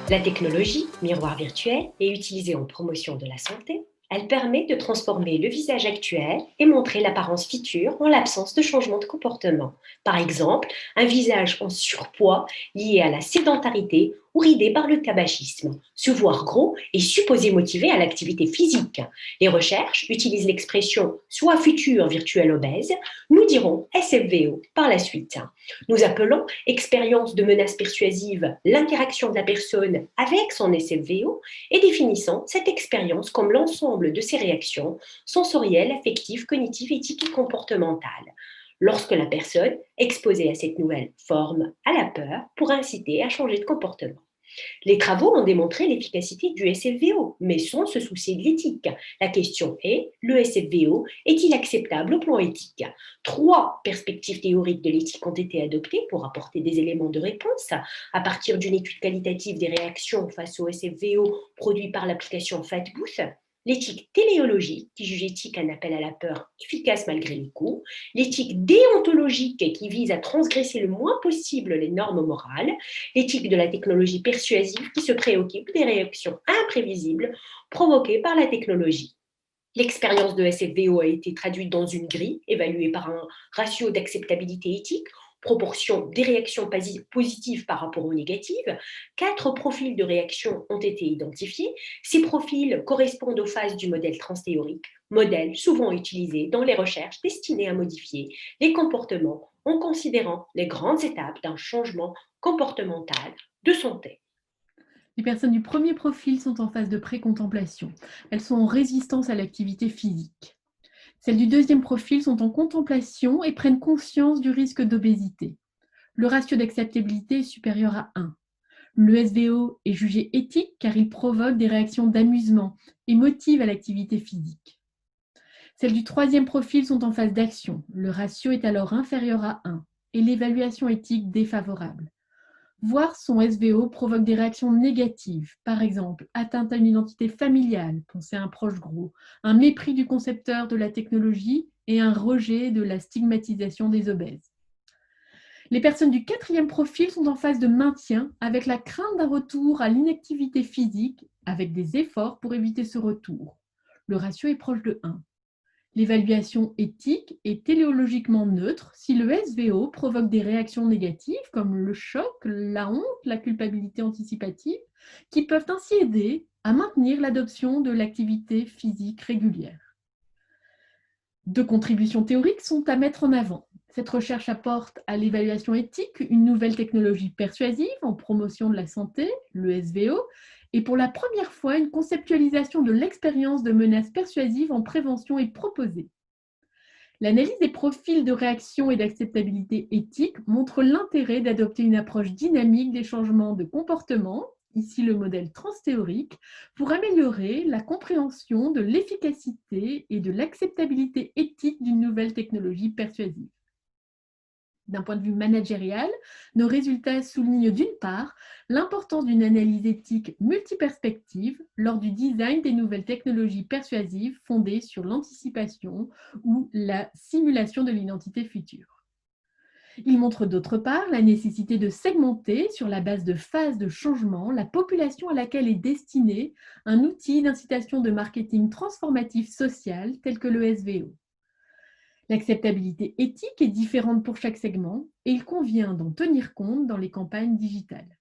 La technologie, miroir virtuel, est utilisée en promotion de la santé. Elle permet de transformer le visage actuel et montrer l'apparence future en l'absence de changement de comportement. Par exemple, un visage en surpoids lié à la sédentarité ou ridé par le tabagisme. Se voir gros est supposé motiver à l'activité physique. Les recherches utilisent l'expression soit futur virtuel obèse, nous dirons SFVO par la suite. Nous appelons expérience de menace persuasive l'interaction de la personne avec son SFVO et définissant cette expérience comme l'ensemble de ses réactions sensorielles, affectives, cognitives, éthiques et comportementales. Lorsque la personne, exposée à cette nouvelle forme, a la peur, pour inciter à changer de comportement. Les travaux ont démontré l'efficacité du SFVO, mais sans se soucier de l'éthique. La question est, le SFVO est-il acceptable au plan éthique? Trois perspectives théoriques de l'éthique ont été adoptées pour apporter des éléments de réponse à partir d'une étude qualitative des réactions face au SFVO produit par l'application FATBooth. L'éthique téléologique, qui juge éthique un appel à la peur efficace malgré les coûts. L'éthique déontologique, qui vise à transgresser le moins possible les normes morales. L'éthique de la technologie persuasive, qui se préoccupe des réactions imprévisibles provoquées par la technologie. L'expérience de SFVO a été traduite dans une grille évaluée par un ratio d'acceptabilité éthique, proportion des réactions positives par rapport aux négatives. 4 profils de réactions ont été identifiés. Ces profils correspondent aux phases du modèle transthéorique, modèle souvent utilisé dans les recherches destinées à modifier les comportements en considérant les grandes étapes d'un changement comportemental de santé. Les personnes du premier profil sont en phase de précontemplation. Elles sont en résistance à l'activité physique. Celles du deuxième profil sont en contemplation et prennent conscience du risque d'obésité. Le ratio d'acceptabilité est supérieur à 1. Le SVO est jugé éthique car il provoque des réactions d'amusement et motive à l'activité physique. Celles du troisième profil sont en phase d'action. Le ratio est alors inférieur à 1 et l'évaluation éthique défavorable. Voir son SVO provoque des réactions négatives, par exemple atteinte à une identité familiale, penser à un proche gros, un mépris du concepteur de la technologie et un rejet de la stigmatisation des obèses. Les personnes du quatrième profil sont en phase de maintien avec la crainte d'un retour à l'inactivité physique avec des efforts pour éviter ce retour. Le ratio est proche de 1. L'évaluation éthique est téléologiquement neutre si le SVO provoque des réactions négatives comme le choc, la honte, la culpabilité anticipative, qui peuvent ainsi aider à maintenir l'adoption de l'activité physique régulière. 2 contributions théoriques sont à mettre en avant. Cette recherche apporte à l'évaluation éthique une nouvelle technologie persuasive en promotion de la santé, le SVO, et pour la première fois, une conceptualisation de l'expérience de menace persuasive en prévention est proposée. L'analyse des profils de réaction et d'acceptabilité éthique montre l'intérêt d'adopter une approche dynamique des changements de comportement, ici le modèle transthéorique, pour améliorer la compréhension de l'efficacité et de l'acceptabilité éthique d'une nouvelle technologie persuasive. D'un point de vue managérial, nos résultats soulignent d'une part l'importance d'une analyse éthique multiperspective lors du design des nouvelles technologies persuasives fondées sur l'anticipation ou la simulation de l'identité future. Ils montrent d'autre part la nécessité de segmenter sur la base de phases de changement la population à laquelle est destiné un outil d'incitation de marketing transformatif social tel que le SVO. L'acceptabilité éthique est différente pour chaque segment et il convient d'en tenir compte dans les campagnes digitales.